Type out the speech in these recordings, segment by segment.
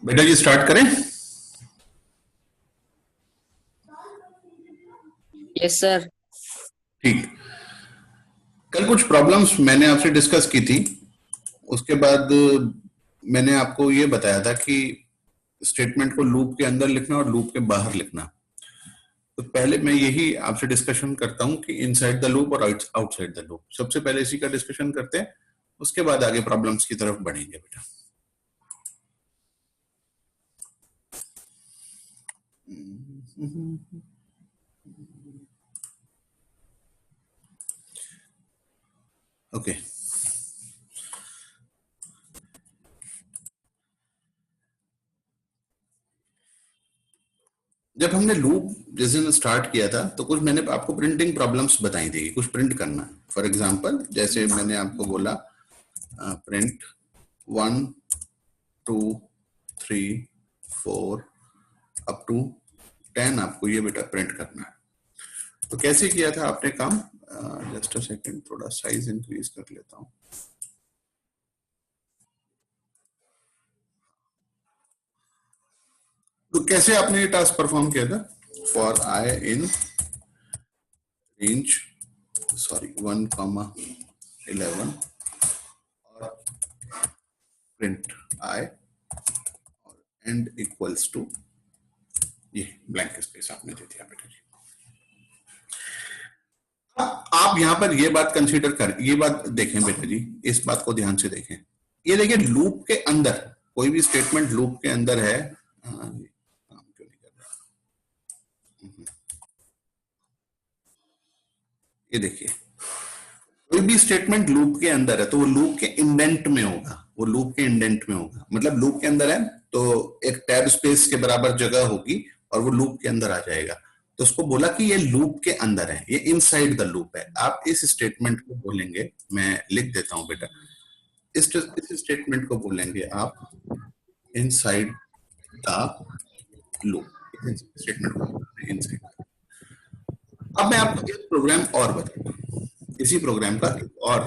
बेटा जी स्टार्ट करें? Yes sir. ठीक। कल कुछ प्रॉब्लम्स मैंने आपसे डिस्कस की थी, उसके बाद मैंने आपको ये बताया था कि स्टेटमेंट को लूप के अंदर लिखना और लूप के बाहर लिखना। तो पहले मैं यही आपसे डिस्कशन करता हूं कि इनसाइड द लूप और आउटसाइड द लूप। सबसे पहले इसी का डिस्कशन करते हैं, उसके बाद आगे प्रॉब्लम्स की तरफ बढ़ेंगे बेटा। ओके। जब हमने लूप जिस दिन स्टार्ट किया था तो कुछ मैंने आपको प्रिंटिंग प्रॉब्लम्स बताई थी, कुछ प्रिंट करना। फॉर एग्जांपल जैसे मैंने आपको बोला प्रिंट 1 2 3 4 अप टू 10 आपको ये बेटा प्रिंट करना है। तो कैसे किया था आपने काम? जस्ट अ सेकंड, थोड़ा साइज इंक्रीज कर लेता हूं। तो कैसे आपने ये टास्क परफॉर्म किया था? फॉर आई इन रेंज 1,11 और प्रिंट आई और एंड इक्वल्स टू ये ब्लैंक स्पेस आपने दे दिया बेटा जी। आप यहां पर ये बात कंसीडर कर, ये बात देखें बेटा जी, इस बात को ध्यान से देखें। ये देखिए लूप के अंदर कोई भी स्टेटमेंट लूप के अंदर है, काम क्यों नहीं कर रहा? ये देखिए कोई भी स्टेटमेंट लूप के अंदर है तो वो लूप के इंडेंट में होगा, वो लूप के इंडेंट में होगा। मतलब लूप के अंदर है तो एक टैब स्पेस के बराबर जगह होगी और वो लूप के अंदर आ जाएगा। तो उसको बोला कि ये लूप के अंदर है, ये इनसाइड द लूप है। आप इस स्टेटमेंट को बोलेंगे, मैं लिख देता हूं बेटा, इस स्टेटमेंट को बोलेंगे आप इनसाइड द लूप। स्टेटमेंट को इनसाइड। अब मैं आपको एक प्रोग्राम और बताता हूं, इसी प्रोग्राम का एक और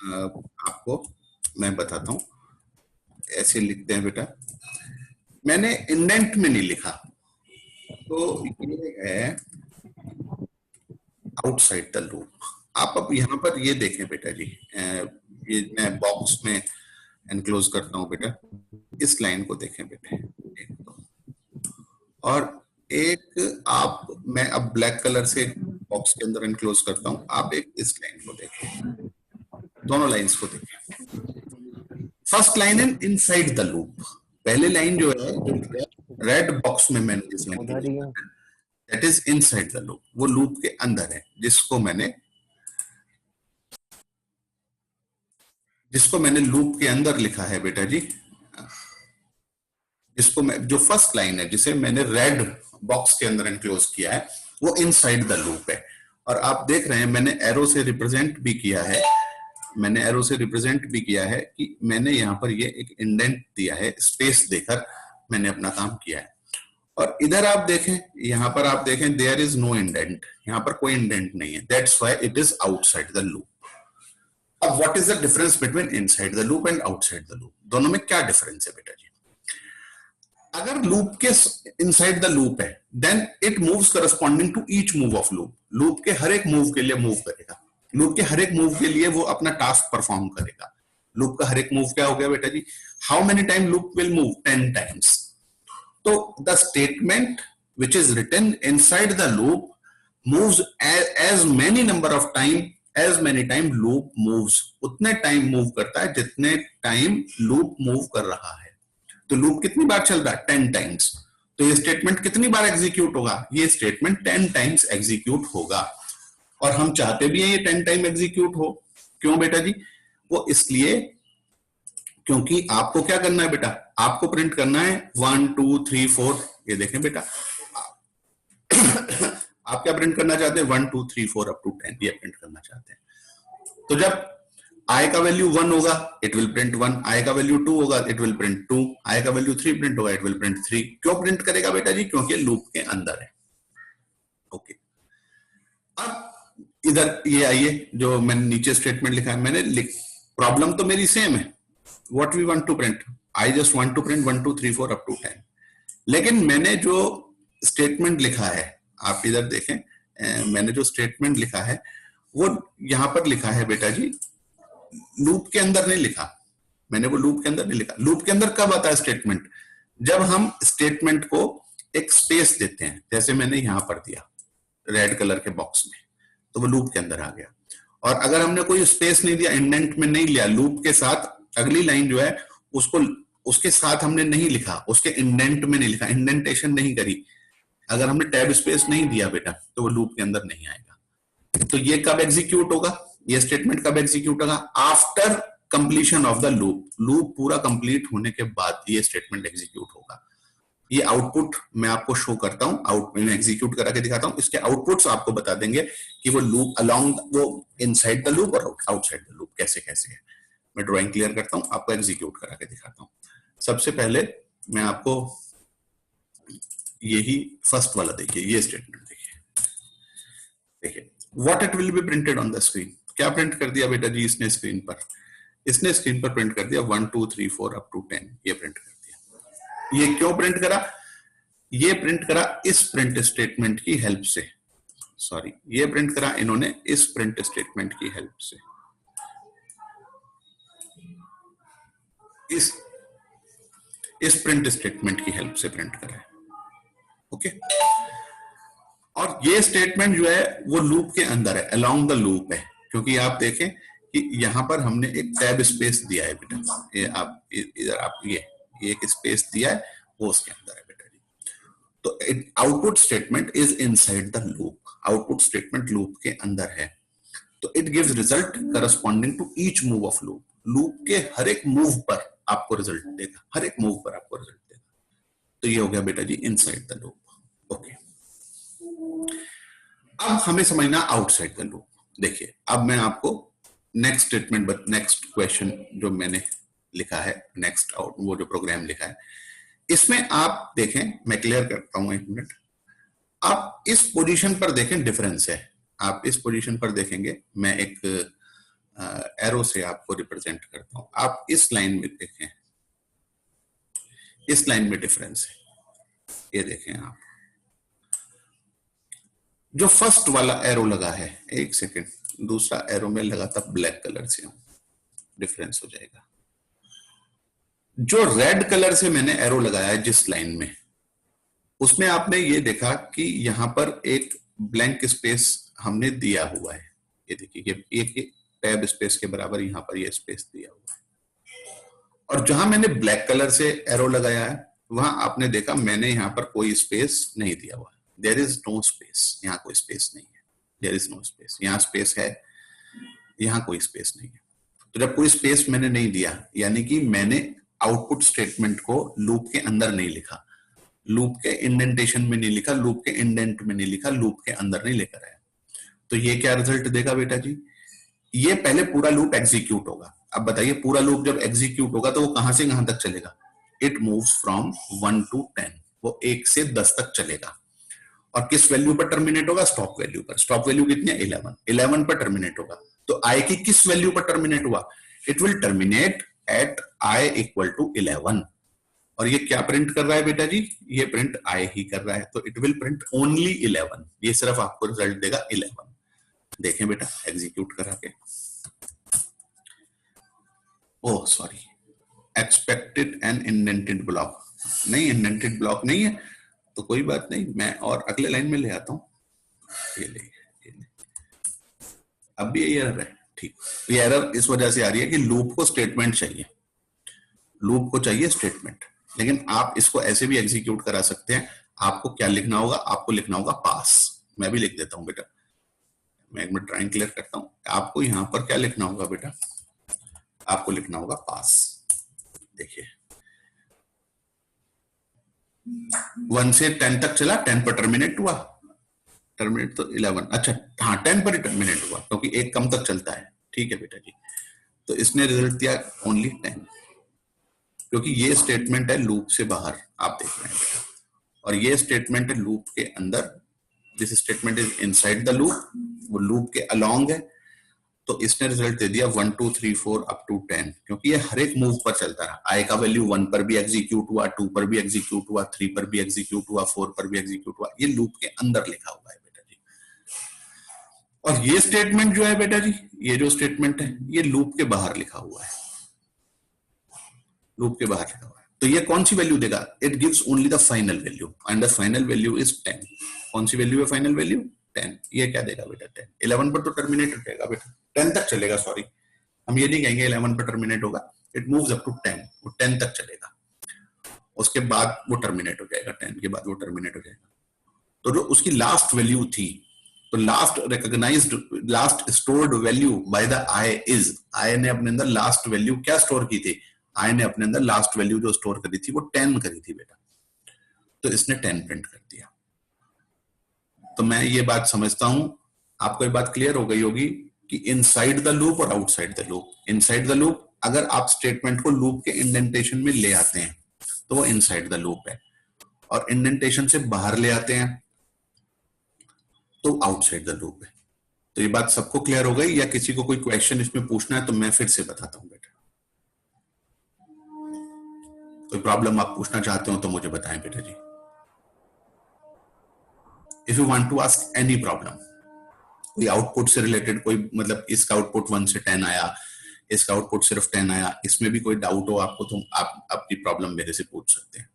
आपको मैं बताता हूं। ऐसे लिखते हैं बेटा, मैंने इंडेंट में नहीं लिखा, तो ये है आउटसाइड द लूप। आप अब यहां पर ये देखें बेटा जी, ये मैं बॉक्स में एनक्लोज करता हूं बेटा, इस लाइन को देखें बेटे, और एक आप, मैं अब ब्लैक कलर से बॉक्स के अंदर एनक्लोज करता हूं, आप एक इस लाइन को देखें, दोनों लाइंस को देखें। फर्स्ट लाइन है इनसाइड द लूप। पहले लाइन जो है, जो रेड बॉक्स में मैंने जिस line that is inside the loop, वो लूप के अंदर है, जिसको मैंने लूप के अंदर लिखा है बेटा जी। इसको मैं, जो फर्स्ट लाइन है जिसे मैंने रेड बॉक्स के अंदर एनक्लोज किया है, वो इनसाइड द लूप है। और आप देख रहे हैं मैंने एरो से रिप्रेजेंट भी किया है, कि मैंने यहां पर ये एक इंडेंट दिया है, स्पेस देकर मैंने अपना काम किया है। और इधर आप देखें, यहां पर आप देखें देयर इज नो इंडेंट, यहां पर कोई इंडेंट नहीं है, that's why it is outside the loop. अब what is the difference between inside the loop and outside the loop? दोनों में क्या डिफरेंस है बेटा जी? अगर लूप के इनसाइड द लूप है, then it moves corresponding to each move of loop. Loop के हर एक मूव के लिए मूव करेगा, लूप के हर एक मूव के लिए वो अपना टास्क परफॉर्म करेगा। लूप का हर एक मूव क्या हो गया बेटा जी? How many time loop will move? 10 times. तो the statement which is written inside the loop moves as many number of time as many time loop moves. उतने टाइम मूव करता है जितने टाइम लूप मूव कर रहा है। तो loop कितनी बार चल रहा है? 10 टाइम्स। तो ये स्टेटमेंट कितनी बार एग्जीक्यूट होगा? ये स्टेटमेंट 10 टाइम्स एग्जीक्यूट होगा। और हम चाहते भी हैं ये 10 टाइम एग्जीक्यूट हो। क्यों बेटा जी? वो इसलिए क्योंकि आपको क्या करना है बेटा? आपको प्रिंट करना है 1 2 3 4। ये देखें बेटा, आप क्या प्रिंट करना चाहते हैं? 1 2 3 4 अप टू 10, ये प्रिंट करना चाहते हैं। तो जब आई का वैल्यू 1 होगा, इट विल प्रिंट 1, आई का वैल्यू 2 होगा, इट विल प्रिंट 2, आई का वैल्यू 3 प्रिंट होगा, इट विल प्रिंट 3। क्यों प्रिंट करेगा बेटा जी? क्योंकि लूप के अंदर है। ओके, अब इधर ये आइए, जो मैंने नीचे स्टेटमेंट लिखा है, मैंने प्रॉब्लम तो मेरी सेम है, what we want to print, I just want to print 1 2 3 4 up to 10, लेकिन मैंने जो स्टेटमेंट लिखा है, आप इधर देखें, मैंने जो स्टेटमेंट लिखा है वो यहां पर लिखा है बेटा जी, लूप के अंदर नहीं लिखा, मैंने वो लूप के अंदर नहीं लिखा। लूप के अंदर कब आता है स्टेटमेंट? जब हम स्टेटमेंट को एक स्पेस देते हैं, जैसे मैंने यहां पर दिया रेड कलर के बॉक्स में, तो वो लूप के अंदर आ गया। और अगर हमने कोई स्पेस नहीं दिया, इंडेंट में नहीं लिया, लूप के साथ अगली लाइन जो है उसको उसके साथ हमने नहीं लिखा, उसके इंडेंट में नहीं लिखा, इंडेंटेशन नहीं करी, अगर हमने टैब स्पेस नहीं दिया बेटा, तो वो लूप के अंदर नहीं आएगा। तो ये कब एग्जीक्यूट होगा? ये स्टेटमेंट कब एग्जीक्यूट होगा? After completion of the loop, loop पूरा कंप्लीट होने के बाद ये स्टेटमेंट एग्जीक्यूट होगा। ये आउटपुट मैं आपको शो करता हूं, आउट में एग्जीक्यूट करा के दिखाता हूं, इसके आउटपुट्स आपको बता देंगे कि वो लूप अलोंग, वो इनसाइड द लूप और आउटसाइड द लूप कैसे कैसे है। मैं ड्राइंग क्लियर करता हूं, आपको एग्जीक्यूट करा के दिखाता हूं। सबसे पहले मैं आपको यही फर्स्ट वाला देखिए, ये स्टेटमेंट देखिए, what it will be printed on the screen. क्या प्रिंट कर दिया बेटा जी इसने स्क्रीन पर? इसने स्क्रीन पर प्रिंट कर दिया 1 2 3 4 अप टू 10, ये प्रिंट कर दिया। ये क्यों प्रिंट करा? ये प्रिंट करा इस प्रिंट स्टेटमेंट की हेल्प से, सॉरी, ये प्रिंट करा इन्होंने इस प्रिंट स्टेटमेंट की हेल्प से, इस प्रिंट स्टेटमेंट की हेल्प से प्रिंट करा है। ओके, और ये स्टेटमेंट जो है वो लूप के अंदर है, अलोंग द लूप है, क्योंकि आप देखें कि यहां पर हमने एक टैब स्पेस दिया है बेटा, ये आप इधर आप ये एक स्पेस दिया है, वो उसके अंदर है बेटा जी। तो output statement is inside the loop, output statement loop के अंदर है। तो it gives result corresponding to each move of loop, loop के हर एक मूव पर आपको रिजल्ट देगा, हर एक मूव पर आपको रिजल्ट देगा। तो ये हो गया बेटा जी इनसाइड द लूप। ओके, अब हमें समझना आउटसाइड द लूप। देखिए, अब मैं आपको नेक्स्ट स्टेटमेंट, नेक्स्ट क्वेश्चन जो मैंने लिखा है, नेक्स्ट आउट वो जो प्रोग्राम लिखा है, इसमें आप देखें, मैं क्लियर करता हूं 1 मिनट। आप इस पोजीशन पर देखें, डिफरेंस है। आप इस पोजीशन पर देखेंगे, मैं एक एरो से आपको रिप्रेजेंट करता हूं। आप इस लाइन में देखें, इस लाइन में डिफरेंस है, ये देखें आप, जो फर्स्ट वाला एरो लगा है, एक सेकेंड, दूसरा एरो में लगा था ब्लैक कलर से, डिफरेंस हो जाएगा। जो रेड कलर से मैंने एरो लगाया है जिस लाइन में, उसमें आपने ये देखा कि यहां पर एक ब्लैंक स्पेस हमने दिया हुआ है, ये देखिए, ये एक टैब स्पेस के बराबर यहां पर ये स्पेस दिया हुआ है। और जहां मैंने ब्लैक कलर से एरो लगाया है, वहां आपने देखा मैंने यहां पर कोई स्पेस नहीं दिया हुआ है, देयर इज नो स्पेस, यहां कोई स्पेस नहीं है, देयर इज नो स्पेस, यहां स्पेस है, यहां कोई स्पेस नहीं है। तो जब कोई स्पेस मैंने नहीं दिया, यानी कि मैंने आउटपुट स्टेटमेंट को लूप के अंदर नहीं लिखा, लूप के इंडेंटेशन में नहीं लिखा, लूप के इंडेंट में नहीं लिखा, लूप के अंदर नहीं लेकर आया। तो ये क्या रिजल्ट देगा बेटा जी? ये पहले पूरा लूप एग्जीक्यूट होगा। अब बताइए, पूरा लूप जब एग्जीक्यूट होगा तो वो कहां से कहां तक चलेगा? इट मूव्स फ्रॉम 1 to 10, वो 1 से 10 तक चलेगा। और किस वैल्यू पर टर्मिनेट होगा? स्टॉप वैल्यू पर। स्टॉप वैल्यू कितनी है? 11 पर टर्मिनेट होगा। तो आई की किस वैल्यू पर टर्मिनेट हुआ? It will terminate at i equal to 11। और ये क्या प्रिंट कर रहा है बेटा जी? ये प्रिंट आई ही कर रहा है, तो इट विल प्रिंट ओनली 11। ये सिर्फ आपको रिजल्ट देगा 11। देखें बेटा, एग्जीक्यूट करा के, oh sorry, expected an indented block, नहीं इंडेंटेड ब्लॉक नहीं है, तो कोई बात नहीं, मैं और अगले लाइन में ले आता हूं। ये ले, अब भी ये एरर है, ठीक। ये एरर इस वजह से आ रही है कि लूप को स्टेटमेंट चाहिए, लूप को चाहिए स्टेटमेंट, लेकिन आप इसको ऐसे भी एग्जीक्यूट करा सकते हैं। आपको क्या लिखना होगा? आपको लिखना होगा पास। मैं भी लिख देता हूं बेटा, मैं एक मिनट ड्राइंग क्लियर करता हूं। आपको यहां पर क्या लिखना होगा बेटा? आपको लिखना होगा पास। देखिए, 1 से 10 तक चला, 10 पर टर्मिनेट हुआ, टर्मिनेट तो 11, अच्छा हाँ 10 पर ही टर्मिनेट हुआ, क्योंकि एक कम तक चलता है, ठीक है बेटा जी। तो इसने रिजल्ट दिया ओनली 10, क्योंकि ये स्टेटमेंट है लूप से बाहर, आप देख रहे हैं, और ये स्टेटमेंट है लूप के अंदर। This statement is inside the loop, वो लूप के अलोंग है। तो इसने रिजल्ट दे दिया 1 2 3 4 अप टू 10, क्योंकि ये हर एक मूव पर चलता रहा। आई का वैल्यू 1 पर भी एग्जीक्यूट हुआ, 2 पर भी एग्जीक्यूट हुआ, 3 पर भी एग्जीक्यूट हुआ, 4 पर भी एग्जीक्यूट हुआ। ये लूप के अंदर लिखा हुआ है बेटा जी। और ये स्टेटमेंट जो है बेटा जी, ये जो स्टेटमेंट है ये लूप के बाहर लिखा हुआ है, लूप के बाहर लिखा हुआ है। तो ये कौन सी वैल्यू देगा? It gives only the final value, and the final value is 10। कौन सी वैल्यू है फाइनल वैल्यू? 10। ये क्या देगा बेटा? 10। 11 पर तो टर्मिनेट हो जाएगा बेटा, 10 तक चलेगा, सॉरी हम ये नहीं कहेंगे 11 पर टर्मिनेट होगा, इट मूव्स अप टू 10, वो 10 तक चलेगा, उसके बाद वो टर्मिनेट हो जाएगा, 10 के बाद वो टर्मिनेट हो जाएगा। तो जो उसकी लास्ट वैल्यू थी, तो last recognized, last stored value by the I is, I ने अपने अंदर लास्ट वैल्यू क्या स्टोर की थी? आई ने अपने अंदर लास्ट वैल्यू जो स्टोर करी थी वो 10 करी थी बेटा, तो इसने 10 प्रिंट कर दिया। तो मैं ये बात समझता हूं आपको ये बात क्लियर हो गई होगी कि इनसाइड द लूप और outside the loop. Inside the loop, अगर आप स्टेटमेंट को लूप के इंडेंटेशन में ले आते हैं तो वो इनसाइड द लूप है, और इंडेंटेशन से बाहर ले आते हैं तो आउटसाइड द लूप है। तो ये बात सबको क्लियर हो गई, या किसी को कोई क्वेश्चन इसमें पूछना है तो मैं फिर से बताता हूं बेटा। कोई प्रॉब्लम आप पूछना चाहते हो तो मुझे बताएं बेटा जी। If you want to ask any problem, कोई आउटपुट से रिलेटेड, कोई मतलब इसका आउटपुट 1 से 10 आया, इसका आउटपुट सिर्फ 10 आया, इसमें भी कोई डाउट हो आपको तो आप अपनी प्रॉब्लम मेरे से पूछ सकते हैं,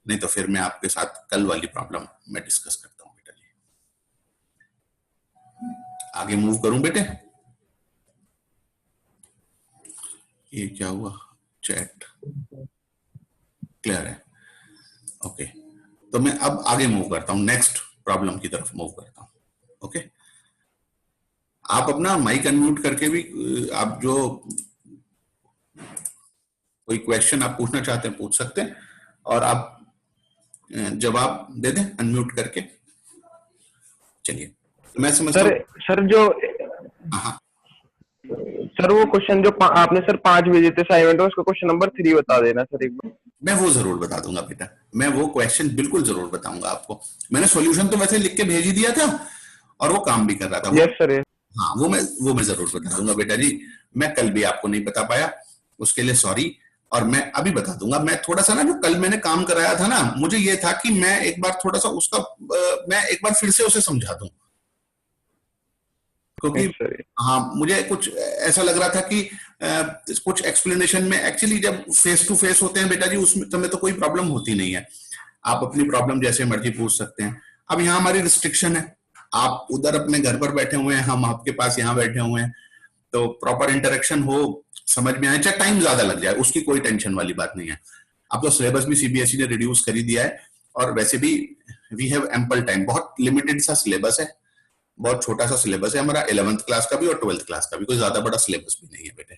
नहीं तो फिर मैं आपके साथ कल वाली प्रॉब्लम मैं डिस्कस करता हूं बेटा जी। आगे मूव करूं बेटे? ये क्या हुआ? चैट क्लियर है? ओके, तो मैं अब आगे मूव करता हूं, नेक्स्ट प्रॉब्लम की तरफ मूव करता हूं। ओके, आप अपना माइक अनम्यूट करके भी आप जो कोई क्वेश्चन आप पूछना चाहते हैं पूछ सकते हैं, और आप जवाब दे दें अनम्यूट करके। चलिए, तो मैं समझता हूं सर जो हाँ सर वो क्वेश्चन जो आपने सर 5 भेजे थे असाइनमेंट में, उसका क्वेश्चन नंबर 3 बता देना सर एक बार। मैं वो जरूर बता दूंगा बेटा, मैं वो क्वेश्चन बिल्कुल जरूर बताऊंगा आपको। मैंने सॉल्यूशन तो वैसे लिख के भेज ही दिया था और वो काम भी कर रहा था। Yes sir. हाँ, वो मैं जरूर बता दूंगा बेटा जी। मैं कल भी आपको नहीं बता पाया, उसके लिए सॉरी, और मैं अभी बता दूंगा। मैं थोड़ा सा ना, जो कल मैंने काम कराया था ना, मुझे ये था कि मैं एक बार थोड़ा सा उसका मैं एक बार फिर से उसे समझा दूं, क्योंकि हाँ मुझे कुछ ऐसा लग रहा था कि कुछ एक्सप्लेनेशन में, एक्चुअली जब फेस टू फेस होते हैं बेटा जी, उसमें तुम्हें तो कोई प्रॉब्लम होती नहीं है, आप अपनी प्रॉब्लम जैसे मर्जी पूछ सकते हैं। अब यहाँ हमारी रिस्ट्रिक्शन है, आप उधर अपने घर पर बैठे हुए हैं, हम आपके पास यहाँ बैठे हुए हैं, तो प्रॉपर इंटरेक्शन हो, समझ में आए, चाहे टाइम ज्यादा लग जाए, उसकी कोई टेंशन वाली बात नहीं है। अब तो सिलेबस भी सीबीएसई ने रिड्यूस कर ही दिया है, और वैसे भी वी हैव एम्पल टाइम, बहुत लिमिटेड सा सिलेबस है, बहुत छोटा सा सिलेबस है हमारा, 11th क्लास का भी और 12th क्लास का भी, कोई ज्यादा बड़ा सिलेबस भी नहीं है बेटे।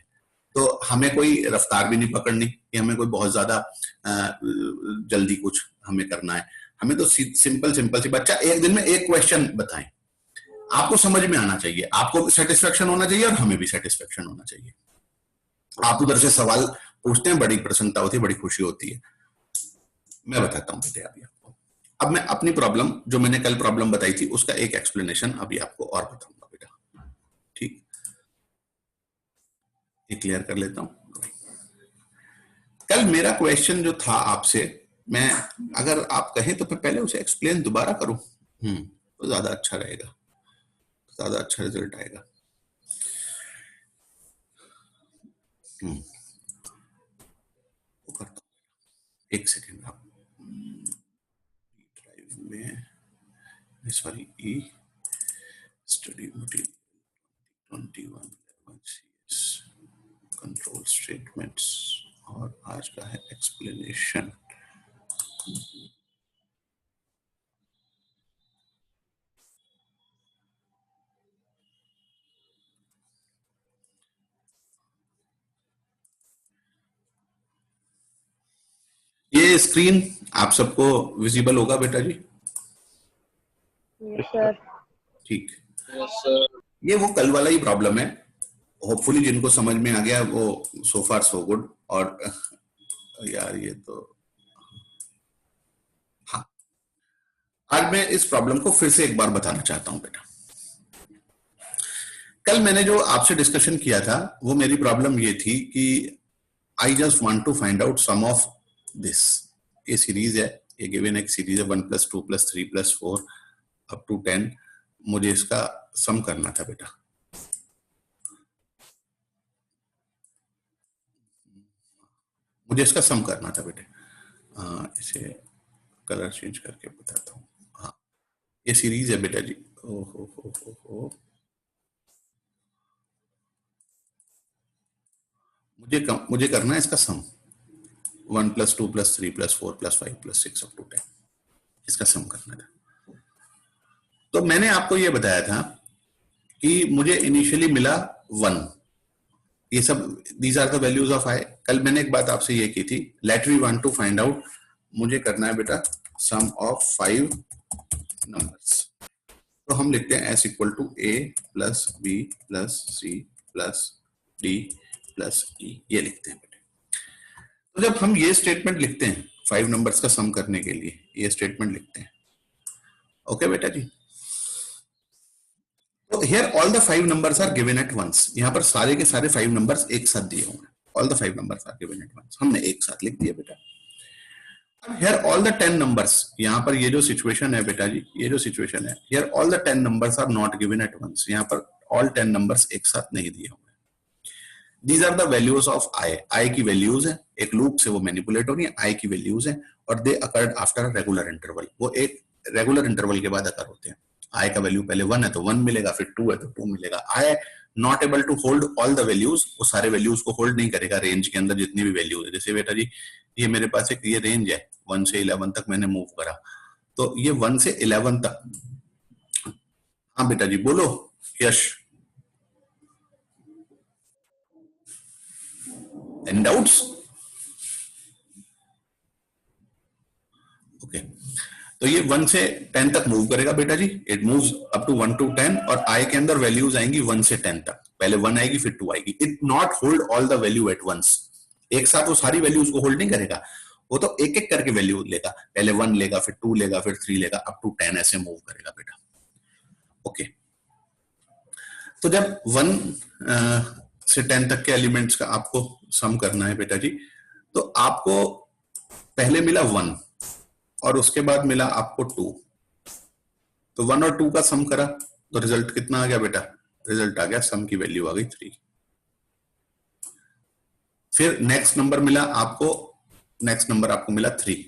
तो हमें कोई रफ्तार भी नहीं पकड़नी कि हमें कोई बहुत ज्यादा जल्दी कुछ हमें करना है। हमें तो सिंपल सी, बच्चा एक दिन में एक क्वेश्चन बताएं, आपको समझ में आना चाहिए, आपको सेटिस्फेक्शन होना चाहिए और हमें भी सेटिस्फेक्शन होना चाहिए। आप उधर से सवाल पूछते हैं, बड़ी प्रसन्नता होती है, बड़ी खुशी होती है। मैं बताता हूँ बेटे अभी आपको। अब मैं अपनी प्रॉब्लम, जो मैंने कल प्रॉब्लम बताई थी, उसका एक एक्सप्लेनेशन अभी आपको और बताऊंगा बेटा, ठीक? ये क्लियर कर लेता हूं। कल मेरा क्वेश्चन जो था आपसे, मैं अगर आप कहें तो मैं पहले उसे एक्सप्लेन दोबारा करूं, तो ज्यादा अच्छा रहेगा, ज्यादा अच्छा रिजल्ट आएगा। वो करता हूं, एक सेकेंड आप ड्राइव में, सॉरी, ई स्टडी मटेरियल 21 कंट्रोल स्टेटमेंट्स, और आज का है एक्सप्लेनेशन। ये स्क्रीन आप सबको विजिबल होगा बेटा जी? Yes sir. ठीक, ये वो कल वाला ही प्रॉब्लम है, होपफुली जिनको समझ में आ गया वो सो फार सो गुड। और यार ये तो, हाँ, आज मैं इस प्रॉब्लम को फिर से एक बार बताना चाहता हूं बेटा। कल मैंने जो आपसे डिस्कशन किया था वो मेरी प्रॉब्लम ये थी कि I just want to find out sum of this. ये सीरीज है, ये गिवन एक सीरीज है 1 + 2 + 3 + 4 अप टू 10। मुझे इसका सम करना था बेटा। मुझे इसका सम करना था बेटे। इसे कलर चेंज करके बताता हूँ। हाँ, ये सीरीज है बेटा जी। ओ हो। मुझे करना है इसका सम 1 + 2 + 3 + 4 + 5 + 6 अप टू 10। इसका सम करना था। तो मैंने आपको ये बताया था कि मुझे इनिशियली मिला 1। ये सब these are the values of I. कल मैंने एक बात आपसे ये की थी, let we want to find out, मुझे करना है बेटा सम ऑफ 5 नंबर्स। तो हम लिखते हैं s = a + b + c + d + e। ये लिखते हैं बेटे। तो जब हम ये स्टेटमेंट लिखते हैं 5 नंबर्स का सम करने के लिए, ये स्टेटमेंट लिखते हैं, ओके बेटा जी। तो here all the 5 numbers are given at once. यहाँ पर सारे के सारे 5 नंबर्स एक साथ दिए होंगे। All the 5 numbers are given at once, हमने एक साथ लिख दिया बेटा। हियर ऑल द 10 नंबर्स, यहाँ पर ये जो सिचुएशन है बेटा जी, ये जो सिचुएशन है, here all the 10 numbers are not given at once. यहाँ पर ऑल 10 नंबर्स एक साथ नहीं दिए होंगे। These are the values of I. I की वैल्यूज है, एक लूप से वो मैनिपुलेट हो रही है, आई की वैल्यूज है, और दे अकर्ड आफ्टर रेगुलर इंटरवल। वो एक रेगुलर इंटरवल के बाद अकर होते हैं। आई का वैल्यू पहले 1 है तो 1 मिलेगा, फिर 2 है तो 2 मिलेगा। I not able to hold all the values, वो सारे वैल्यूज को होल्ड नहीं करेगा रेंज के अंदर जितनी भी वैल्यूज है। जैसे बेटा जी ये मेरे पास एक ये रेंज है 1 से 11 तक मैंने मूव करा, तो ये 1 से 11 तक। हाँ बेटा जी बोलो यश। Any doubts? ओके, तो ये 1 से 10 तक मूव करेगा बेटा जी। It moves up to 1 to 10, और आई के अंदर वैल्यूज आएंगी 1 से 10 तक। पहले 1 आएगी फिर 2 आएगी। It not hold all the value at once. एक साथ वो सारी वैल्यूज को होल्ड नहीं करेगा, वो तो एक एक करके वैल्यू लेगा। पहले 1 लेगा, फिर 2 लेगा, फिर 3 लेगा, अप टू 10 ऐसे मूव करेगा बेटा। ओके, तो जब 1 से 10 तक के एलिमेंट्स का आपको सम करना है बेटा जी, तो आपको पहले मिला 1 और उसके बाद मिला आपको 2। तो 1 और 2 का सम करा तो रिजल्ट कितना आ गया बेटा? रिजल्ट आ गया, सम की वैल्यू आ गई 3। फिर नेक्स्ट नंबर मिला आपको, नेक्स्ट नंबर आपको मिला 3,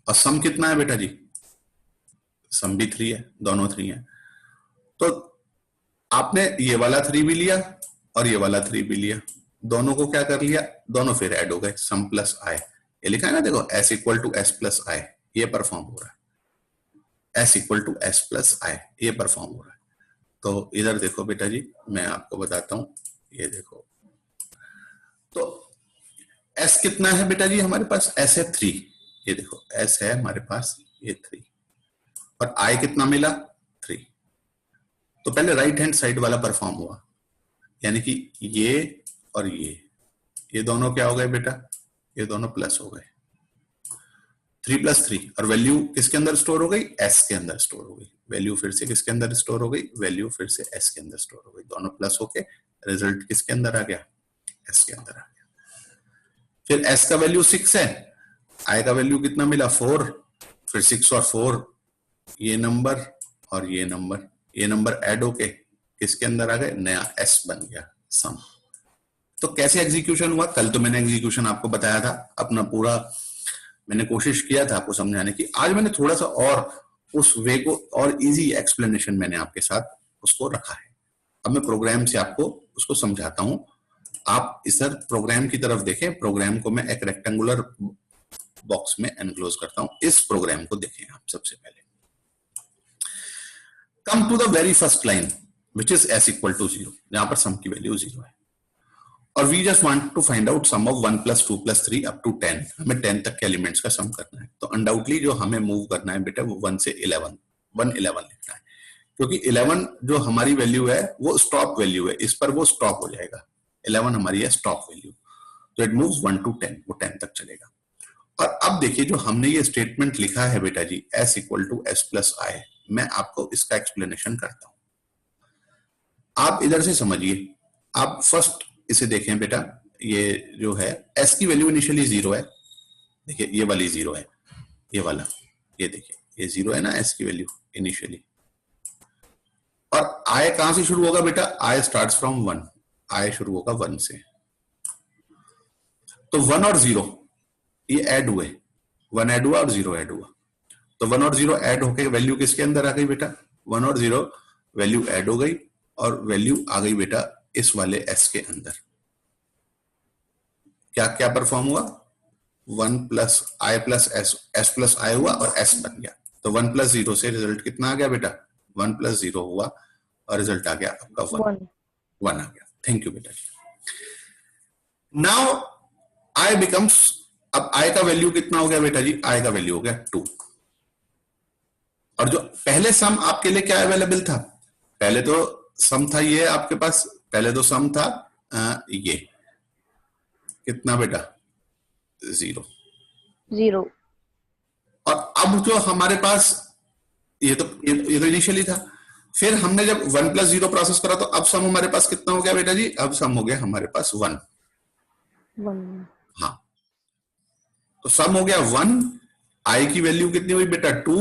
और सम कितना है बेटा जी? सम भी 3 है, दोनों 3 है। तो आपने ये वाला 3 भी लिया और ये वाला 3 भी लिया, दोनों को क्या कर लिया? दोनों फिर ऐड हो गए, सम प्लस आई। ये लिखा है ना देखो, s = s + i, ये परफॉर्म हो रहा है। s = s + i, ये परफॉर्म हो रहा है। तो इधर देखो बेटा जी, मैं आपको बताता हूं, ये देखो। तो s कितना है बेटा जी हमारे पास? s है 3। ये देखो s है हमारे पास ये 3, और i कितना मिला? 3। तो पहले राइट हैंड साइड वाला परफॉर्म हुआ, यानी कि ये और ये दोनों क्या हो गए बेटा? ये दोनों प्लस हो गए। 3 + 3, और वैल्यू किसके अंदर स्टोर हो गई? s के अंदर स्टोर हो गई। वैल्यू फिर से किसके अंदर स्टोर हो गई? वैल्यू फिर से s के अंदर स्टोर हो गई। दोनों प्लस होके रिजल्ट किसके अंदर आ गया? s के अंदर आ गया। फिर s का वैल्यू 6 है, i का वैल्यू कितना मिला? 4। फिर 6 और 4, ये नंबर और ये नंबर ऐड होके किसके अंदर आ गए? नया s बन गया, सम। तो कैसे एग्जीक्यूशन हुआ? कल तो मैंने एग्जीक्यूशन आपको बताया था, अपना पूरा मैंने कोशिश किया था आपको समझाने की। आज मैंने थोड़ा सा और उस वे को और इजी एक्सप्लेनेशन मैंने आपके साथ उसको रखा है। अब मैं प्रोग्राम से आपको उसको समझाता हूं। आप इधर प्रोग्राम की तरफ देखें। प्रोग्राम को मैं एक रेक्टेंगुलर बॉक्स में एनक्लोज करता हूं। इस प्रोग्राम को देखें आप सबसे पहले। Come to the very first line which is s = 0, जहां पर सम की वैल्यू 0 है, और we just want to find out sum of 1 + 2 + 3 up to 10। हमें 10 तक के एलिमेंट्स का सम करना है। तो अनडाउटली जो हमें मूव करना है बेटा वो 1 से 11, 111 लिखना है, क्योंकि 11 जो हमारी वैल्यू है वो स्टॉप वैल्यू है, इस पर वो स्टॉप हो जाएगा। 11 हमारी है स्टॉप वैल्यू, तो इट मूव्स 1 to 10, वो 10 तक चलेगा। और अब देखिए जो हमने ये स्टेटमेंट लिखा है बेटा जी s equal to S plus I, मैं आपको इसका एक्सप्लेनेशन करता हूं, आप इधर से समझिए। आप फर्स्ट इसे देखें बेटा, ये जो है s की वैल्यू इनिशियली 0 है, देखिए ये वाली 0 है, ये वाला, ये देखिए ये 0 है ना s की वैल्यू इनिशियली। और i कहां से शुरू होगा बेटा, i स्टार्ट्स फ्रॉम 1, i शुरू होगा 1 से। तो 1 और 0 ये ऐड हुए, 1 ऐड हुआ और 0 ऐड हुआ, तो 1 और 0 ऐड होके वैल्यू किसके अंदर आ गई बेटा, 1 और 0 वैल्यू ऐड हो गई और वैल्यू आ गई बेटा इस वाले s के अंदर। क्या क्या परफॉर्म हुआ, 1 प्लस आई प्लस एस, एस प्लस आई हुआ और s बन गया। तो 1 प्लस 0 से रिजल्ट कितना आ गया बेटा, 1 प्लस 0 हुआ और रिजल्ट आ गया आपका 1 आ गया। थैंक यू बेटा जी। नाउ i बिकम्स, अब i का वैल्यू कितना हो गया बेटा जी, i का वैल्यू हो गया 2। और जो पहले सम आपके लिए क्या अवेलेबल था, पहले तो सम था ये आपके पास, पहले तो सम था ये कितना बेटा 0। और अब जो हमारे पास ये तो इनिशियली था, फिर हमने जब 1 प्लस 0 प्रोसेस करा तो अब सम हमारे पास कितना हो गया बेटा जी, अब सम हो गया हमारे पास 1। हाँ, तो सम हो गया 1, आई की वैल्यू कितनी हुई बेटा 2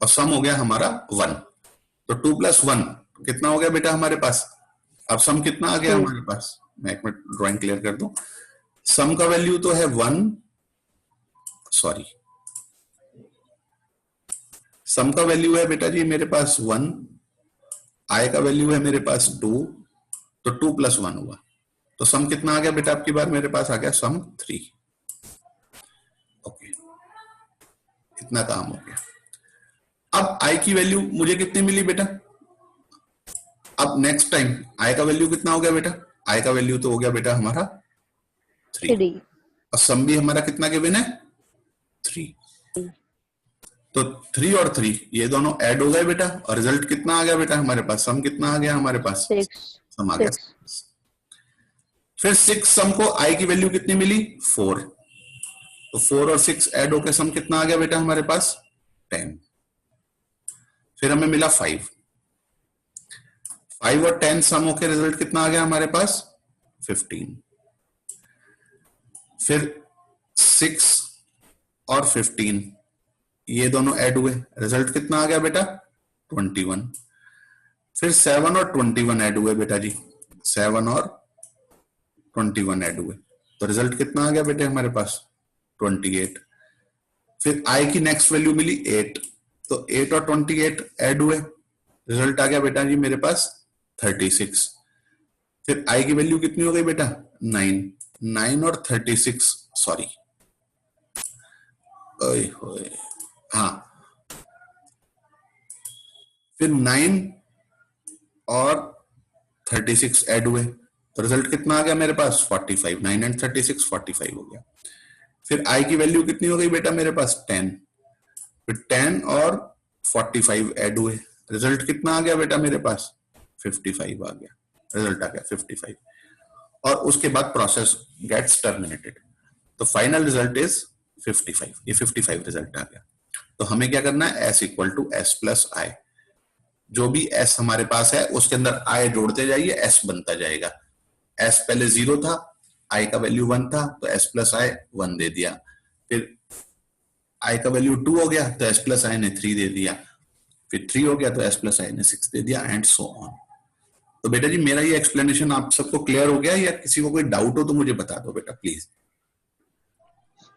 और सम हो गया हमारा 1। तो 2 प्लस 1 कितना हो गया बेटा हमारे पास, अब सम कितना आ गया हमारे पास, मैं एक मिनट ड्राइंग क्लियर कर दूं। सम का वैल्यू तो है 1, सॉरी सम का वैल्यू है बेटा जी मेरे पास 1, आई का वैल्यू है मेरे पास 2, तो 2 प्लस 1 हुआ, तो सम कितना आ गया बेटा आपकी बार मेरे पास आ गया सम 3। ओके, इतना काम हो गया। अब आई की वैल्यू मुझे कितनी मिली बेटा, अब नेक्स्ट टाइम आई का वैल्यू कितना हो गया बेटा, आई का वैल्यू तो हो गया बेटा हमारा 3 और सम भी हमारा कितना गिवन है 3। तो 3 और 3 ये दोनों ऐड हो गए बेटा और रिजल्ट कितना आ गया बेटा हमारे पास, सम कितना आ गया हमारे पास 6, सम आ गया 6। फिर 6 सम को आई की वैल्यू कितनी मिली 4, तो 4 और 6 ऐड होकर सम कितना आ गया बेटा हमारे पास 10। फिर हमें मिला 5, 5 और 10 सम होकर रिजल्ट कितना आ गया हमारे पास 15। फिर 6 और 15 ये दोनों ऐड हुए, रिजल्ट कितना आ गया बेटा 21। फिर 7 और 21 ऐड हुए बेटा जी, 7 और 21 ऐड हुए, तो रिजल्ट कितना आ गया बेटे हमारे पास 28। फिर आई की नेक्स्ट वैल्यू मिली 8, तो 8 और 28 ऐड हुए, रिजल्ट आ गया बेटा जी मेरे पास 36। फिर आई की वैल्यू कितनी हो गई बेटा 9, 9 और 36, सॉरी हाँ, फिर 9 और 36 ऐड हुए, तो रिजल्ट कितना आ गया मेरे पास 45, 9 एंड 36 45 हो गया। फिर आई की वैल्यू कितनी हो गई बेटा मेरे पास 10, फिर 10 और 45 ऐड हुए, रिजल्ट कितना आ गया बेटा मेरे पास 55 आ गया, रिजल्ट आ गया 55। और उसके बाद प्रोसेस गेट्स टर्मिनेटेड, तो फाइनल रिजल्ट इज 55, ये 55 रिजल्ट आ गया। तो हमें क्या करना है, s equal to S plus I, जो भी s हमारे पास है उसके अंदर i जोड़ते जाइए, s बनता जाएगा। s पहले 0 था, i का वैल्यू 1 था, तो s प्लस आई 1 दे दिया। फिर i का वैल्यू 2 हो गया तो s प्लस आई ने 3 दे दिया, फिर 3 हो गया तो s प्लस आई ने 6 दे दिया, एंड सो ऑन। तो बेटा जी मेरा ये एक्सप्लेनेशन आप सबको क्लियर हो गया, या किसी को कोई डाउट हो तो मुझे बता दो बेटा प्लीज।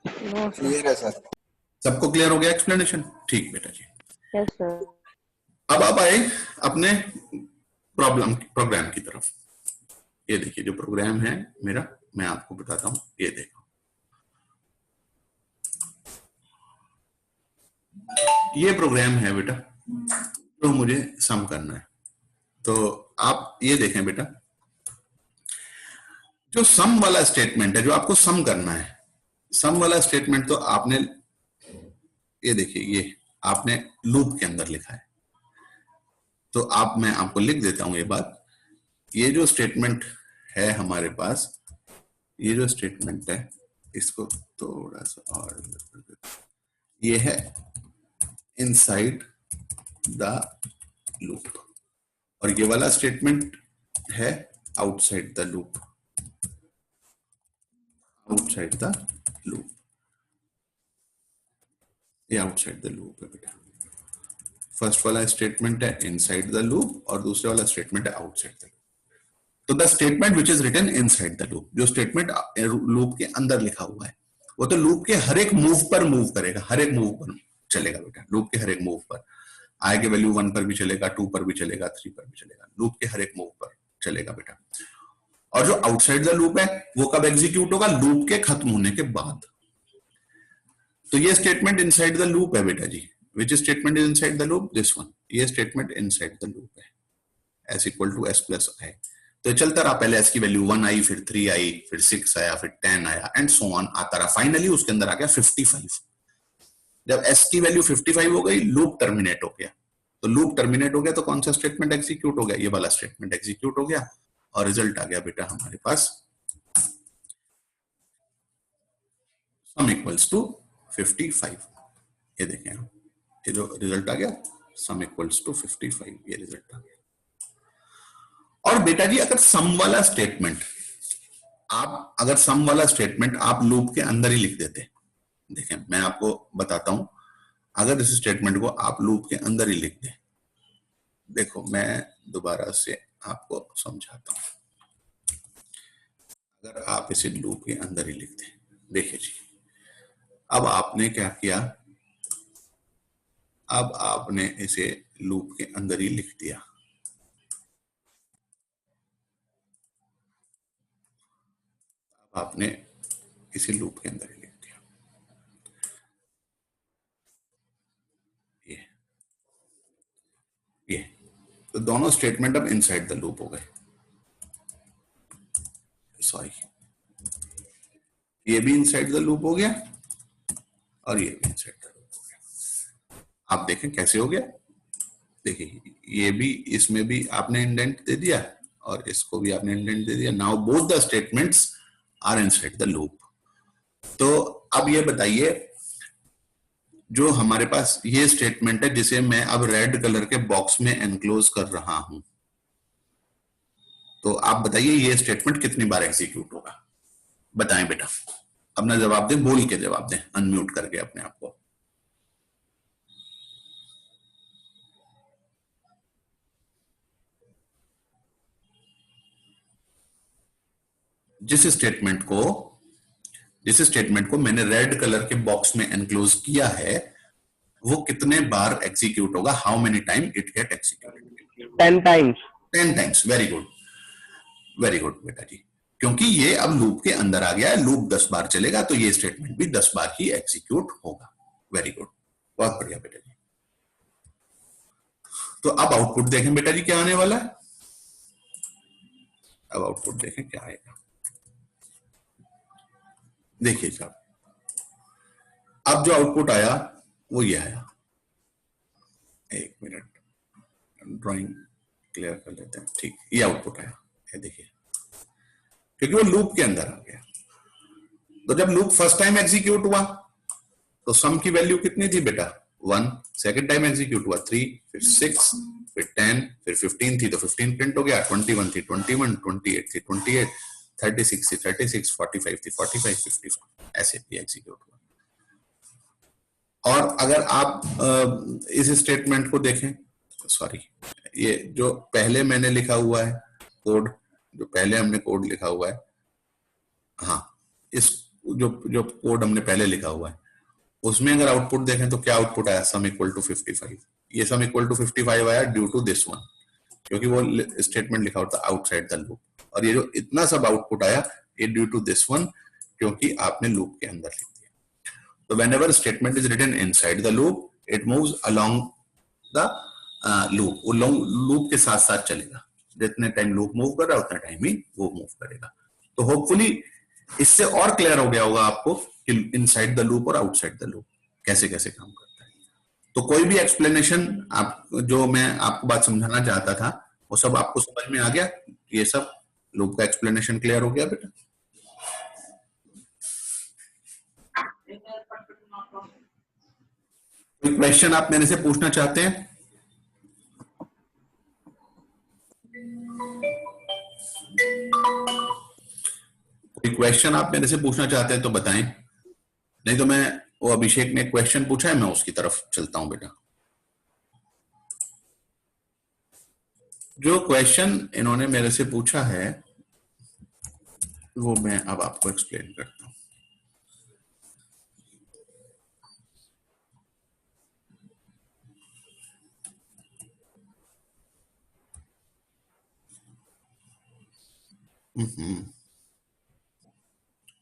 क्लियर है सर, सबको क्लियर हो गया एक्सप्लेनेशन, ठीक बेटा जी। Yes sir. अब आप आए अपने प्रोग्राम की तरफ। ये देखिए जो प्रोग्राम है मेरा, मैं आपको बताता हूं, ये देखो ये प्रोग्राम है बेटा जो मुझे सम करना है। तो आप ये देखें बेटा, जो सम वाला स्टेटमेंट है, जो आपको सम करना है, सम वाला स्टेटमेंट तो आपने ये देखिए ये आपने लूप के अंदर लिखा है। तो मैं आपको लिख देता हूं ये बात, ये जो स्टेटमेंट है हमारे पास, ये जो स्टेटमेंट है इसको थोड़ा सा और, ये है इनसाइड द लूप, और ये वाला स्टेटमेंट है outside the loop, outside the loop, ये आउटसाइड द लूप है बेटा। फर्स्ट वाला स्टेटमेंट है इनसाइड द लूप और दूसरे वाला स्टेटमेंट है आउटसाइड द लूप। तो the statement which is written inside the loop, जो स्टेटमेंट लूप के अंदर लिखा हुआ है, वो तो लूप के हर एक मूव पर मूव करेगा, हर एक मूव पर चलेगा बेटा, लूप के हर एक मूव पर। आई के वैल्यू 1 पर भी चलेगा, 2 पर भी चलेगा, 3 पर भी चलेगा, लूप के हर एक मूव पर चलेगा बेटा। और जो आउटसाइड द लूप है वो कब एग्जीक्यूट होगा? लूप के खत्म होने के बाद। तो ये स्टेटमेंट इनसाइड द लूप है बेटा जी। Which statement is inside the loop? This one. ये स्टेटमेंट इनसाइड द लूप है, s equal to s plus I. तो चलता रहा, पहले s की वैल्यू 1 आई, फिर 3 आई, फिर 6 आया, फिर 10 आया, एंड सो ऑन आता रहा। फाइनली उसके अंदर आ गया 55। जब s की वैल्यू 55 हो गई, लूप टर्मिनेट हो गया। तो लूप टर्मिनेट हो गया तो कौन सा स्टेटमेंट एग्जीक्यूट हो गया? ये वाला स्टेटमेंट एग्जीक्यूट हो गया, और रिजल्ट आ गया बेटा हमारे पास सम इक्वल्स टू 55। ये देखें आप, ये जो रिजल्ट आ गया सम इक्वल्स टू 55, ये रिजल्ट आ गया। और बेटा जी अगर सम वाला स्टेटमेंट आप लूप के अंदर ही लिख देते, देखें मैं आपको बताता हूं, अगर इस स्टेटमेंट को आप लूप के अंदर ही लिख दें, देखो मैं दोबारा से आपको समझाता हूं। अगर आप इसे लूप के अंदर ही लिख दें, देखिए जी, अब आपने क्या किया, अब आपने इसे लूप के अंदर ही लिख दिया। अब आपने इसे लूप के अंदर ही लिख दिया, ये तो दोनों स्टेटमेंट अब इनसाइड द लूप हो गए। सॉरी, ये भी इनसाइड द लूप हो गया और ये भी इनसाइड द लूप हो गया। आप देखें कैसे हो गया, देखिए ये भी, इसमें भी आपने इंडेंट दे दिया और इसको भी आपने इंडेंट दे दिया। Now both the statements are inside the loop. तो अब ये बताइए, जो हमारे पास ये स्टेटमेंट है जिसे मैं अब रेड कलर के बॉक्स में एनक्लोज कर रहा हूं, तो आप बताइए ये स्टेटमेंट कितनी बार एग्जीक्यूट होगा? बताएं बेटा, अपना जवाब दें, बोल के जवाब दें, अनम्यूट करके अपने आप को। जिस स्टेटमेंट को मैंने रेड कलर के बॉक्स में एनक्लोज किया है, वो कितने बार एग्जीक्यूट होगा? How many time it get executed? 10 times. 10 times. Very good, very good बेटा जी, क्योंकि ये अब लूप के अंदर आ गया है, लूप 10 बार चलेगा तो ये स्टेटमेंट भी 10 बार ही एग्जीक्यूट होगा। वेरी गुड, बहुत बढ़िया बेटा जी। तो अब आउटपुट देखें बेटा जी क्या आने वाला है। अब आउटपुट देखें क्या आएगा, देखिए साहब, अब जो आउटपुट आया वो ये आया। एक मिनट, ड्राइंग क्लियर कर लेते हैं। ठीक, ये आउटपुट आया, ये देखिए, क्योंकि वो लूप के अंदर आ गया। तो जब लूप फर्स्ट टाइम एग्जीक्यूट हुआ तो सम की वैल्यू कितनी थी बेटा? 1। सेकेंड टाइम एग्जीक्यूट हुआ 3, फिर 6, फिर 10, फिर 15 थी तो 15 प्रिंट हो गया, 21 थी 21, 28 थी 28, 36 थी 36, 45 थी 45, 55 ऐसे भी एग्जीक्यूट हुआ। और अगर आप इस स्टेटमेंट को देखें, सॉरी, ये जो पहले मैंने लिखा हुआ है कोड, जो पहले हमने कोड लिखा हुआ है, हाँ, इस जो कोड हमने पहले लिखा हुआ है उसमें अगर आउटपुट देखें तो क्या आउटपुट आया? Sum equal to 55। ये सम इक्वल टू 55 आया ड्यू टू दिस वन, क्योंकि वो स्टेटमेंट लिखा होता आउटसाइड द लूप। और ये जो इतना सब आउटपुट आया ये ड्यू टू दिस वन, क्योंकि आपने लूप के अंदर लिख दिया। तो whenever statement is written inside the loop, it moves along the loop, वो लूप के साथ साथ चलेगा, जितने टाइम लूप मूव कर रहा है उतना टाइम ही वो मूव करेगा। तो होपफुली इससे और क्लियर हो गया होगा आपको कि इनसाइड द लूप और आउटसाइड द लूप कैसे कैसे काम करता है। तो कोई भी एक्सप्लेनेशन आप, जो मैं आपको बात समझाना चाहता था, वो सब आपको समझ में आ गया? ये सब लूप का एक्सप्लेनेशन क्लियर हो गया बेटा? कोई क्वेश्चन आप मेरे से पूछना चाहते हैं? कोई क्वेश्चन आप मेरे से पूछना चाहते हैं तो बताएं, नहीं तो मैं, वो अभिषेक ने क्वेश्चन पूछा है, मैं उसकी तरफ चलता हूं बेटा। जो क्वेश्चन इन्होंने मेरे से पूछा है वो मैं अब आपको एक्सप्लेन करता हूं।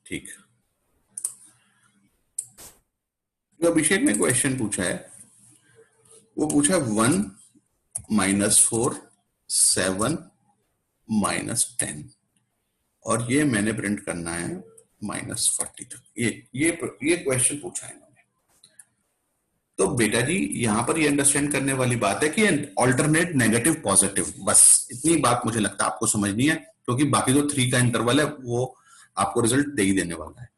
ठीक, जो अभिषेक ने क्वेश्चन पूछा है वो पूछा 1 -4 7 -10 और ये मैंने प्रिंट करना है -40 तक। ये क्वेश्चन पूछा है इन्होंने। तो बेटा जी यहाँ पर ये अंडरस्टैंड करने वाली बात है कि ऑल्टरनेट नेगेटिव पॉजिटिव, बस इतनी बात मुझे लगता है आपको समझनी है, क्योंकि बाकी जो 3 का इंटरवल है वो आपको रिजल्ट दे ही देने वाला है।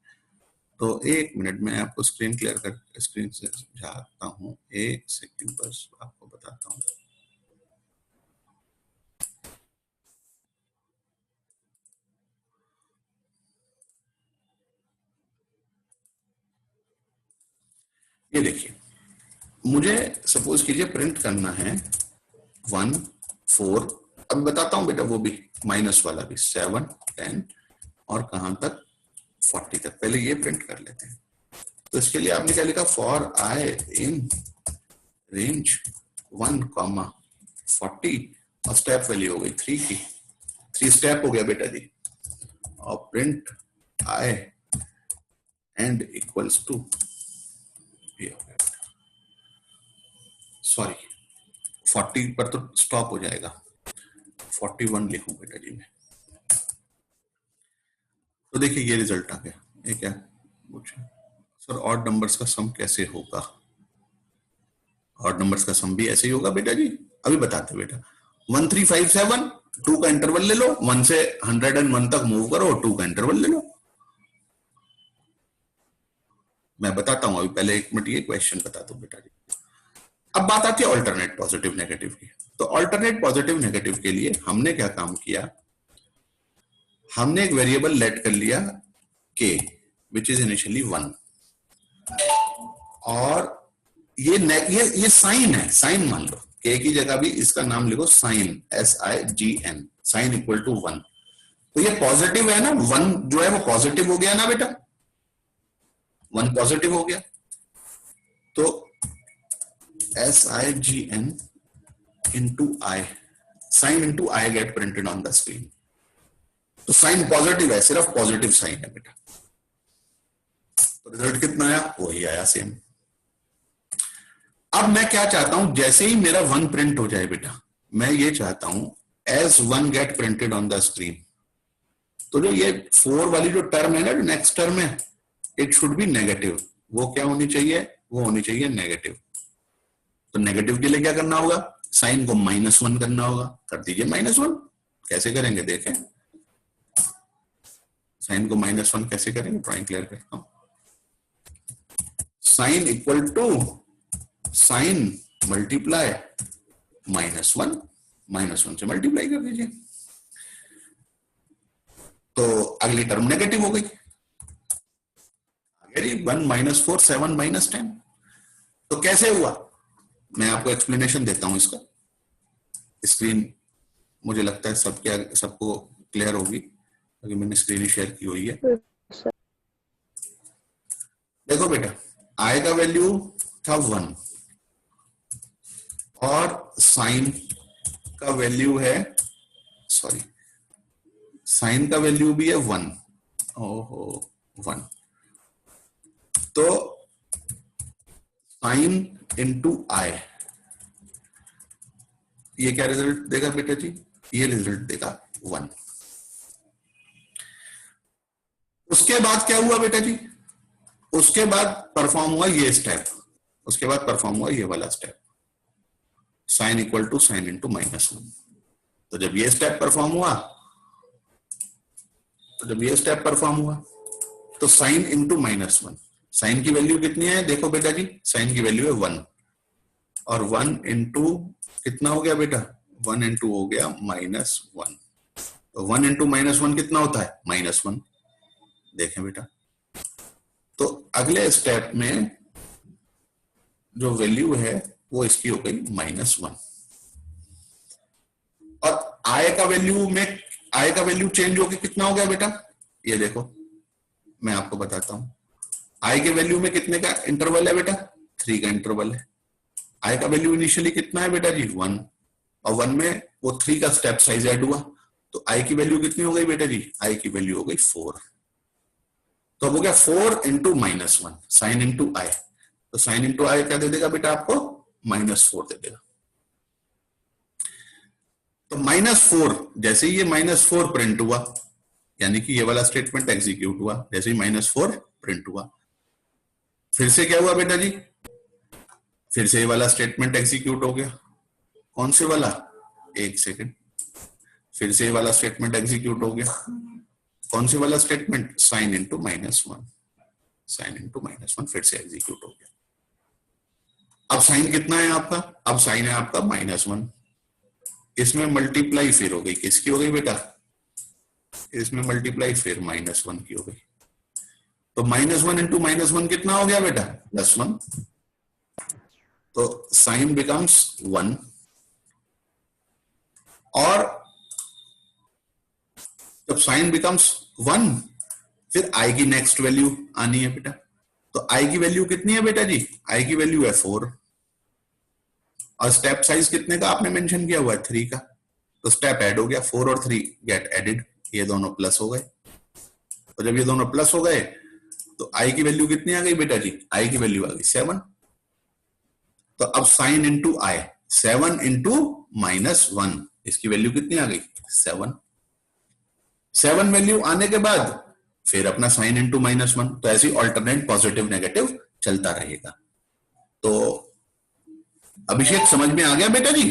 तो 1 मिनट में आपको स्क्रीन क्लियर कर, स्क्रीन से समझाता हूँ, 1 सेकंड बस आपको बताता हूँ। ये देखिए, मुझे सपोज कीजिए प्रिंट करना है 1 4, अब बताता हूं बेटा वो भी माइनस वाला भी, 7 10 और कहां तक 40 तक। पहले ये प्रिंट कर लेते हैं। तो इसके लिए आपने क्या लिखा, फॉर आई इन रेंज 1 40 और स्टेप वैल्यू हो गई 3 की, 3 स्टेप हो गया बेटा जी। और print i and equals to, sorry 40 पर तो स्टॉप हो जाएगा, 41 लिखूं बेटा जी मैं। तो देखिए ये रिजल्ट आ गया। ये क्या पूछा सर, ऑड नंबर्स का सम कैसे होगा? ऑड नंबर्स का सम भी ऐसे ही होगा बेटा जी, अभी बताते बेटा। 1 3 5 7, 2 का इंटरवल ले लो, 1 से 101 तक मूव करो, 2 का इंटरवल ले लो। मैं बताता हूं अभी, पहले 1 मिनट ये क्वेश्चन बता दो बेटा जी। अब बात आती है ऑल्टरनेट पॉजिटिव नेगेटिव की। तो ऑल्टरनेट पॉजिटिव नेगेटिव के लिए हमने क्या काम किया, हमने एक वेरिएबल लेट कर लिया k विच इज इनिशियली 1, और ये साइन है, साइन मान लो, k की जगह भी इसका नाम लिखो sign, SIGN, sign equal to 1। तो ये पॉजिटिव है ना, 1 जो है वो पॉजिटिव हो गया ना बेटा, 1 पॉजिटिव हो गया। तो SIGN into I, sine into I get printed on the screen. तो साइन पॉजिटिव है, सिर्फ पॉजिटिव साइन है बेटा। तो रिजल्ट कितना आया, वही आया सेम। अब मैं क्या चाहता हूं, जैसे ही मेरा 1 प्रिंट हो जाए बेटा, मैं ये चाहता हूं as 1 get printed on the screen. तो जो ये 4 वाली जो टर्म है ना, जो नेक्स्ट टर्म है, इट शुड बी नेगेटिव। वो क्या होनी चाहिए, वो होनी चाहिए नेगेटिव। तो नेगेटिव के लिए क्या करना होगा, साइन को -1 करना होगा। कर दीजिए -1। कैसे करेंगे देखें, साइन को -1 कैसे करेंगे, ड्राइंग क्लियर करता हूं। Sign equal to sign multiply -1, -1 से मल्टीप्लाई कर दीजिए, तो अगली टर्म नेगेटिव हो गई। 1 -4 7 -10। तो कैसे हुआ, मैं आपको एक्सप्लेनेशन देता हूं इसका। स्क्रीन मुझे लगता है सबको क्लियर होगी, क्योंकि मैंने स्क्रीन शेयर की हुई है। देखो बेटा, आई का वैल्यू था 1 और साइन का वैल्यू है, सॉरी साइन का वैल्यू भी है 1, ओहो 1। तो साइन इंटू आई, ये क्या रिजल्ट देगा बेटा जी, ये रिजल्ट देगा 1। उसके बाद क्या हुआ बेटा जी, उसके बाद परफॉर्म हुआ ये स्टेप, उसके बाद परफॉर्म हुआ ये वाला स्टेप, sign equal to sign into -1। तो जब ये स्टेप परफॉर्म हुआ तो जब ये स्टेप परफॉर्म हुआ तो साइन इंटू -1, साइन की वैल्यू कितनी है देखो बेटा जी, साइन की वैल्यू है 1, और 1 इंटू कितना हो गया बेटा, 1 इंटू हो गया -1, तो 1 इंटू -1 कितना होता है -1। देखें बेटा, तो अगले स्टेप में जो वैल्यू है वो इसकी हो गई -1, और आय का वैल्यू चेंज होके कितना हो गया बेटा, ये देखो मैं आपको बताता हूं, आय के वैल्यू में कितने का इंटरवल है बेटा, 3 का इंटरवल है। आय का वैल्यू इनिशियली कितना है बेटा जी 1, और 1 में वो 3 का स्टेप साइज ऐड हुआ, तो आई की वैल्यू कितनी हो गई बेटा जी, आई की वैल्यू हो गई 4, तो अब हो गया 4 इंटू -1, साइन इंटू आई, तो साइन इंटू आई क्या दे देगा बेटा आपको, -4 दे देगा। तो -4 जैसे ही ये -4 प्रिंट हुआ, यानी कि ये वाला स्टेटमेंट एग्जीक्यूट हुआ, जैसे ही -4 प्रिंट हुआ, फिर से क्या हुआ बेटा जी, फिर से ये वाला स्टेटमेंट एग्जीक्यूट हो गया। कौन से वाला, एक सेकंड, फिर से ये वाला स्टेटमेंट एग्जीक्यूट हो गया। कौन से वाला statement, sign into -1, sign into -1 फिर से एग्जीक्यूट हो गया। अब साइन कितना है आपका, अब साइन है आपका -1, इसमें मल्टीप्लाई फिर हो गई, किसकी हो गई बेटा, इसमें मल्टीप्लाई फिर -1 की हो गई, तो -1 इंटू -1 कितना हो गया बेटा, +1, तो साइन बिकम्स 1, और जब साइन बिकम्स 1 फिर आई की नेक्स्ट वैल्यू आनी है बेटा, तो आई की वैल्यू कितनी है बेटा जी, आई की वैल्यू है 4, और स्टेप साइज कितने का आपने मेंशन किया हुआ है 3 का, तो स्टेप ऐड हो गया, 4 और 3 गेट एडेड, ये दोनों प्लस हो गए, तो जब ये दोनों प्लस हो गए तो आई की वैल्यू कितनी आ गई बेटा जी, आई की वैल्यू आ गई 7, तो अब साइन इंटू आई, 7 इंटू -1, इसकी वैल्यू कितनी आ गई 7, 7 वैल्यू आने के बाद फिर अपना साइन इंटू -1, तो ऐसी ऑल्टरनेट पॉजिटिव नेगेटिव चलता रहेगा। तो अभिषेक समझ में आ गया बेटा जी,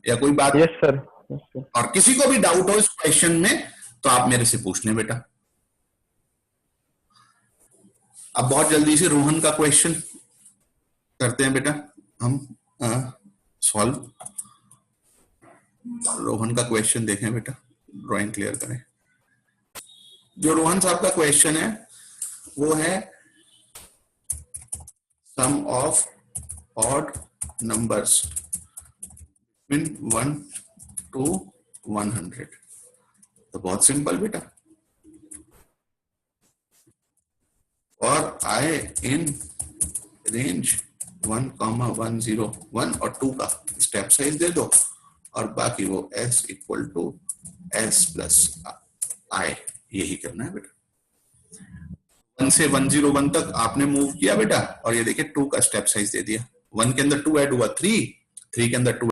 या कोई बात? Yes sir. और किसी को भी डाउट हो इस क्वेश्चन में तो आप मेरे से पूछ लें बेटा। अब बहुत जल्दी से रोहन का क्वेश्चन करते हैं बेटा हम सॉल्व। रोहन का क्वेश्चन देखें बेटा, ड्राइंग क्लियर करें। जो रोहन साहब का क्वेश्चन है वो है sum of odd numbers between 1 to 100। तो बहुत सिंपल बेटा, और आए इन रेंज 1,101 और 2 का स्टेप साइज दे दो, और बाकी वो s equal to s plus I, यही करना है बेटा। 1 से 101 तक आपने मूव किया बेटा, और ये देखिए 2 का स्टेप साइज दे दिया, 1 के अंदर 2 ऐड हुआ 3 के अंदर 2